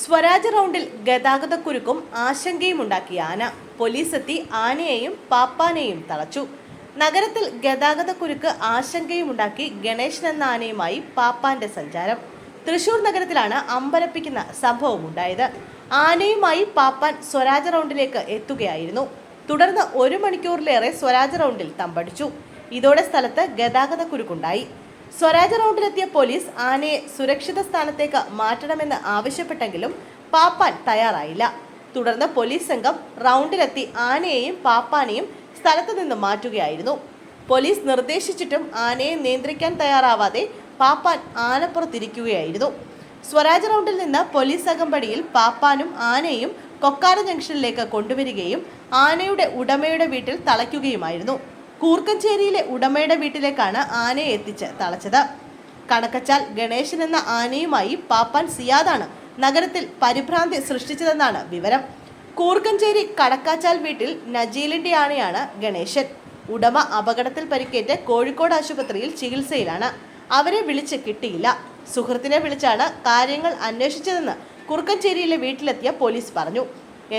സ്വരാജ് റൗണ്ടിൽ ഗതാഗതക്കുരുക്കും ആശങ്കയുമുണ്ടാക്കിയ ആന. പോലീസ് എത്തി ആനയെയും പാപ്പാനെയും തളച്ചു. നഗരത്തിൽ ഗതാഗതക്കുരുക്ക് ആശങ്കയുമുണ്ടാക്കി ഗണേശൻ എന്ന ആനയുമായി പാപ്പാന്റെ സഞ്ചാരം. തൃശൂർ നഗരത്തിലാണ് അമ്പരപ്പിക്കുന്ന സംഭവമുണ്ടായത്. ആനയുമായി പാപ്പാൻ സ്വരാജ് റൗണ്ടിലേക്ക് എത്തുകയായിരുന്നു. തുടർന്ന് 1 മണിക്കൂറിലേറെ സ്വരാജ് റൗണ്ടിൽ തമ്പടിച്ചു. ഇതോടെ സ്ഥലത്ത് ഗതാഗതക്കുരുക്കുണ്ടായി. സ്വരാജ് റൗണ്ടിലെത്തിയ പോലീസ് ആനയെ സുരക്ഷിത സ്ഥാനത്തേക്ക് മാറ്റണമെന്ന് ആവശ്യപ്പെട്ടെങ്കിലും പാപ്പാൻ തയ്യാറായില്ല. തുടർന്ന് പോലീസ് സംഘം റൗണ്ടിലെത്തി ആനയെയും പാപ്പാനെയും സ്ഥലത്ത് നിന്ന് മാറ്റുകയായിരുന്നു. പോലീസ് നിർദ്ദേശിച്ചിട്ടും ആനയെ നിയന്ത്രിക്കാൻ തയ്യാറാവാതെ പാപ്പാൻ ആനപ്പുറത്തിരിക്കുകയായിരുന്നു. സ്വരാജ് റൗണ്ടിൽ നിന്ന് പോലീസ് അകമ്പടിയിൽ പാപ്പാനും ആനയും കൊക്കാര ജംഗ്ഷനിലേക്ക് കൊണ്ടുവരികയും ആനയുടെ ഉടമയുടെ വീട്ടിൽ തളയ്ക്കുകയുമായിരുന്നു. കൂർക്കഞ്ചേരിയിലെ ഉടമയുടെ വീട്ടിലേക്കാണ് ആനയെ എത്തിച്ച് തളച്ചത്. കണക്കച്ചാൽ ഗണേശൻ എന്ന ആനയുമായി പാപ്പാൻ സിയാദാണ് നഗരത്തിൽ പരിഭ്രാന്തി സൃഷ്ടിച്ചതെന്നാണ് വിവരം. കൂർക്കഞ്ചേരി കടക്കാച്ചാൽ വീട്ടിൽ നജീലിന്റെ ആനയാണ് ഗണേശൻ. ഉടമ അപകടത്തിൽ പരിക്കേറ്റ് കോഴിക്കോട് ആശുപത്രിയിൽ ചികിത്സയിലാണ്. അവരെ വിളിച്ച് കിട്ടിയില്ല. സുഹൃത്തിനെ വിളിച്ചാണ് കാര്യങ്ങൾ അന്വേഷിച്ചതെന്ന് കുറുക്കഞ്ചേരിയിലെ വീട്ടിലെത്തിയ പോലീസ് പറഞ്ഞു.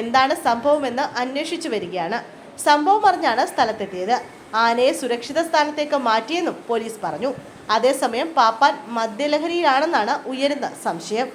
എന്താണ് സംഭവമെന്ന് അന്വേഷിച്ചു വരികയാണ്. സംഭവം അറിഞ്ഞാണ് സ്ഥലത്തെത്തിയത്. ആനയെ സുരക്ഷിത സ്ഥാനത്തേക്ക് മാറ്റിയെന്നും പോലീസ് പറഞ്ഞു. അതേസമയം പാപ്പാൻ മദ്യലഹരിയിലാണെന്നാണ് ഉയരുന്ന സംശയം.